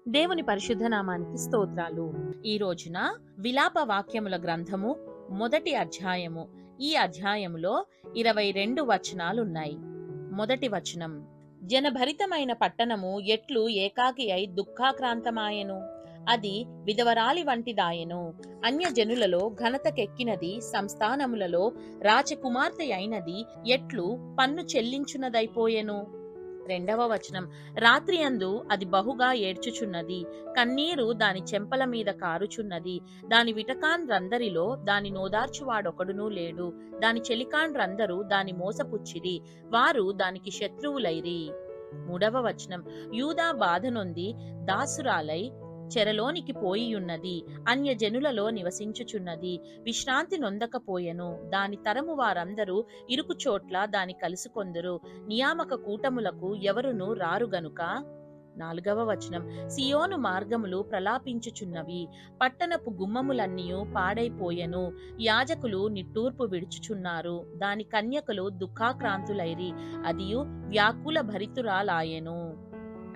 దేవుని పరిశుద్ధ నామానికి స్తోత్రాలు. ఈ రోజున విలాప వాక్యముల గ్రంథము మొదటి అధ్యాయము. ఈ అధ్యాయములో 22 వచనాలున్నాయి. మొదటి వచనం: జనభరితమైన పట్టణము ఎట్లు ఏకాకి అయి దుఃఖాక్రాంతమాయెను, అది విధవరాలి వంటిదాయెను. అన్యజనులలో ఘనతకెక్కినది, సంస్థానములలో రాజకుమార్తె అయినది ఎట్లు పన్ను చెల్లించున్నదైపోయెను. రెండవ వచనం: రాత్రి అందు అది బహుగా ఏడ్చుచున్నది, కన్నీరు దాని చెంపల మీద కారుచున్నది. దాని విటకాండ్రందరిలో దాని నోదార్చువాడొకడునూ లేడు. దాని చెలికాండ్రందరూ దాని మోసపుచ్చిరి, వారు దానికి శత్రువులైరి. మూడవ వచనం: యూదా బాధనొంది దాసురాలై చెరలోనికి పోయియున్నది, అన్యజనులలో నివసించుచున్నది, విశ్రాంతి నొందకపోయెను. దాని తరము వారందరూ ఇరుకు చోట్ల దాని కలుసుకొందురు, నియామక కూటములకు ఎవరునూ రారు గనుక. నాలుగవ వచనం: సియోను మార్గములు ప్రలాపించుచున్నవి, పట్టణపు గుమ్మములన్నీయు పాడైపోయెను, యాజకులు నిట్టూర్పు విడుచుచున్నారు, దాని కన్యకలు దుఃఖాక్రాంతులైరి, అదియు వ్యాకుల భరితురాలాయెను.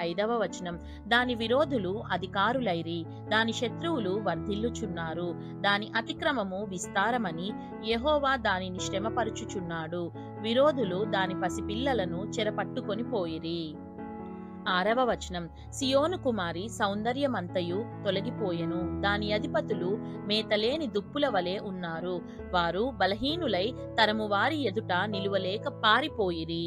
ఐదవ వచనం: దాని విరోధులు అధికారులైరి, దాని శత్రువులు వర్ధిల్లుచున్నారు, దాని అతిక్రమము విస్తారమని యెహోవా దానిని శ్రమపరుచుచున్నాడు, విరోధులు దాని పసిపిల్లలను చెరపట్టుకొని పోయిరి. ఆరవ వచనం: సియోను కుమారి సౌందర్యమంతయు తొలగిపోయెను, దాని అధిపతులు మేతలేని దుప్పుల వలె ఉన్నారు, వారు బలహీనులై తరము వారి ఎదుట నిలువలేక పారిపోయిరి.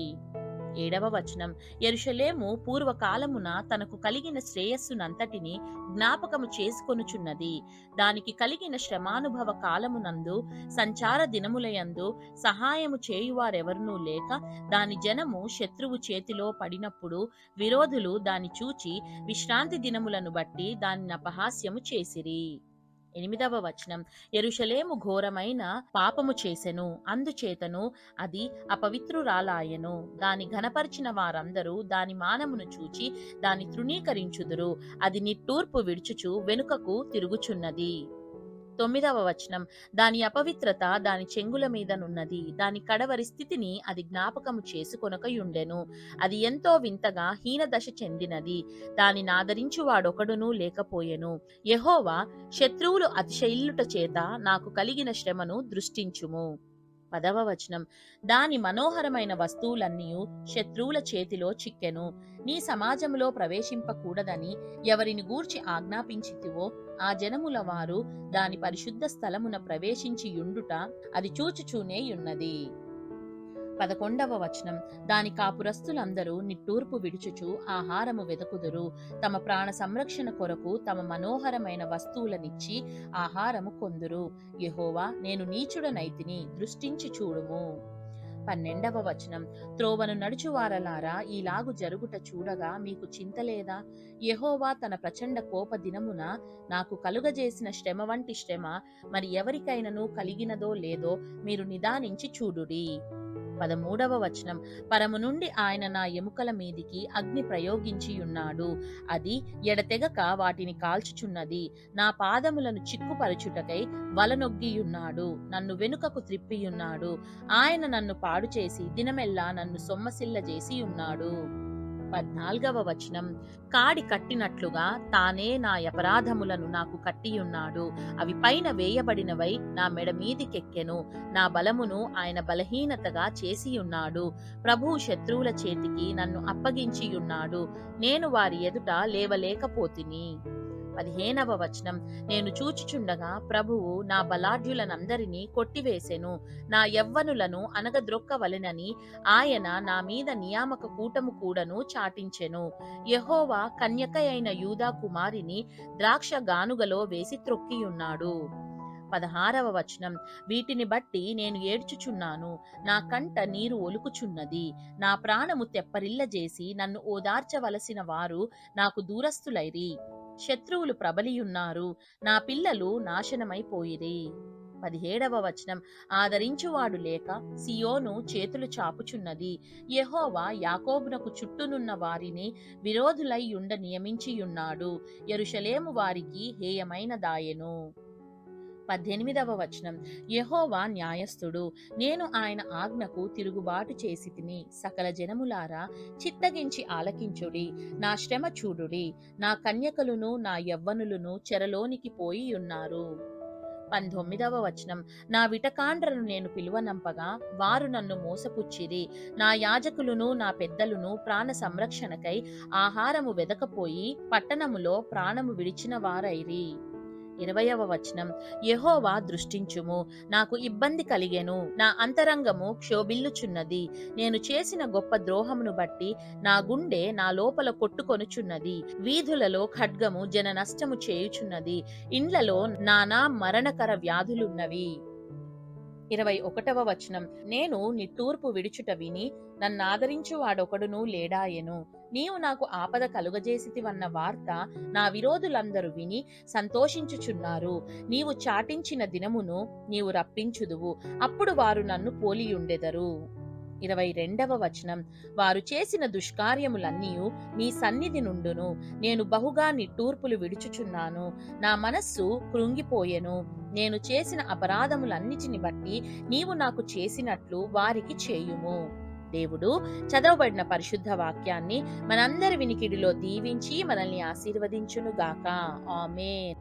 ఏడవ వచనం: యెరూషలేము పూర్వకాలమున తనకు కలిగిన శ్రేయస్సునంతటిని జ్ఞాపకము చేసుకొనుచున్నది, దానికి కలిగిన శ్రమానుభవ కాలమునందు సంచార దినములయందు సహాయము చేయువారెవరునూ లేక దాని జనము శత్రువు చేతిలో పడినప్పుడు విరోధులు దాని చూచి విశ్రాంతి దినములను బట్టి దానిని అపహాస్యము చేసిరి. ఎనిమిదవ వచనం: యెరూషలేము ఘోరమైన పాపము చేసెను, అందుచేతను అది అపవిత్రురాలాయెను, దాని ఘనపరిచిన వారందరూ దాని మానమును చూచి దాని తృణీకరించుదురు, అది నిట్టూర్పు విడుచుచు వెనుకకు తిరుగుచున్నది. తొమ్మిదవ వచనం: దాని అపవిత్రత దాని చెంగుల మీదనున్నది, దాని కడవరి స్థితిని అది జ్ఞాపకము చేసుకొనకయుండెను, అది ఎంతో వింతగా హీనదశ చెందినది, దాని నాదరించువాడొకడునూ లేకపోయెను. యెహోవా, శత్రువులు అతిశయిల్లుట చేత నాకు కలిగిన శ్రమను దృష్టించుము. పదవ వచనం: దాని మనోహరమైన వస్తువులన్నీయు శత్రువుల చేతిలో చిక్కెను, నీ సమాజములో ప్రవేశింపకూడదని ఎవరిని గూర్చి ఆజ్ఞాపించితివో ఆ జనముల వారు దాని పరిశుద్ధ స్థలమున ప్రవేశించి యుండుట అది చూచుచూనే యున్నది. 11వ వచనం: దాని కాపురస్తులందరూ నిట్టూర్పు విడుచుచు ఆహారము వెదకుదురు, తమ ప్రాణ సంరక్షణ కొరకు తమ మనోహరమైన వస్తువులనిచ్చి ఆహారము కొందురు. యెహోవా, నేను నీచుడనైతిని, దృష్టించి చూడుము. 12వ వచనం: త్రోవను నడుచువారలారా, ఈలాగు జరుగుట చూడగా మీకు చింతలేదా? యెహోవా తన ప్రచండ కోప దినమున నాకు కలుగజేసిన శ్రమ వంటి శ్రమ మరి ఎవరికైనను కలిగినదో లేదో మీరు నిదానించి చూడుడి. 13వ వచనం: పరము నుండి ఆయన నా ఎముకల మీదికి అగ్ని ప్రయోగించియున్నాడు, అది ఎడతెగక వాటిని కాల్చుచున్నది, నా పాదములను చిక్కుపరచుటకై వలనొగ్గియున్నాడు, నన్ను వెనుకకు త్రిప్పియున్నాడు, ఆయన నన్ను పాడు చేసి దినమెల్లా నన్ను సొమ్మసిల్లజేసి ఉన్నాడు. 14వ వచనం: కాడి కట్టినట్లుగా తానే నా అపరాధములను నాకు కట్టియున్నాడు, అవి పైన వేయబడినవై నా మెడ మీదికెక్కెను, నా బలమును ఆయన బలహీనతగా చేసియున్నాడు, ప్రభువు శత్రువుల చేతికి నన్ను అప్పగించియున్నాడు, నేను వారి ఎదుట లేవలేకపోతిని. 15వ వచనం: నేను చూచుచుండగా ప్రభువు నా బలాఢ్యులనందరినీ కొట్టివేసెను, నా యవ్వనులను అనగద్రొక్కవలెనని ఆయన నా మీద నియామక కూటము కూడను చాటించెను. యెహోవా కన్యకయైన యూదా కుమారిని ద్రాక్ష గానుగలో వేసి త్రొక్కియున్నాడు. 16వ వచనం: వీటిని బట్టి నేను ఏడ్చుచున్నాను, నా కంట నీరు ఒలుకుచున్నది, నా ప్రాణము తెప్పరిల్లజేసి నన్ను ఓదార్చవలసిన వారు నాకు దూరస్తులైరి, శత్రువులు ప్రబలియున్నారు, నా పిల్లలు నాశనమైపోయిరి. 17వ వచనం: ఆదరించువాడు లేక సియోను చేతులు చాపుచున్నది, యెహోవా యాకోబునకు చుట్టూనున్న వారిని విరోధులై యుండ నియమించియున్నాడు, యెరూషలేము వారికి హేయమైన దాయెను. 18వ వచనం, యెహోవా న్యాయస్థుడు, నేను ఆయన ఆజ్ఞకు తిరుగుబాటు చేసి తిని. సకల జనములారా చిత్తగించి ఆలకించుడి, నా శ్రమ చూడుడి. నా కన్యకలును నా యవ్వనులను చెరలోనికి పోయి ఉన్నారు. 19వ వచనం, నా విటకాండ్రను నేను పిలువనంపగా వారు నన్ను మోసపుచ్చిరి. నా యాజకులును నా పెద్దలును ప్రాణ సంరక్షణకై ఆహారము వెదకపోయి పట్టణములో ప్రాణము విడిచిన వారైరి. 20వ వచనం, యెహోవా దృష్టించుము, నాకు ఇబ్బంది కలిగెను, నా అంతరంగము క్షోభిల్లుచున్నది. నేను చేసిన గొప్ప ద్రోహమును బట్టి నా గుండె నా లోపల కొట్టుకొనుచున్నది. వీధులలో ఖడ్గము జన నష్టము చేయుచున్నది, ఇండ్లలో నానా మరణకర వ్యాధులున్నవి. 21వ వచనం, నేను నిట్టూర్పు విడుచుట విని నన్నాదరించు వాడొకడును లేడాయెను. నీవు నాకు ఆపద కలుగజేసితివన్న వార్త నా విరోధులందరూ విని సంతోషించుచున్నారు. నీవు చాటించిన దినమును నీవు రప్పించుదువు, అప్పుడు వారు నన్ను పోలియుండెదరు. 22వ వచనం, వారు చేసిన దుష్కార్యములన్నీయు నీ సన్నిధి నుండును. నేను బహుగా నిట్టూర్పులు విడుచుచున్నాను, నా మనస్సు కృంగిపోయెను. నేను చేసిన అపరాధములన్నిటిని బట్టి నీవు నాకు చేసినట్లు వారికి చేయుము. దేవుడు చదవబడిన పరిశుద్ధ వాక్యాన్ని మనందరి వినికిడిలో దీవించి మనల్ని ఆశీర్వదించునుగాక. ఆమేన్.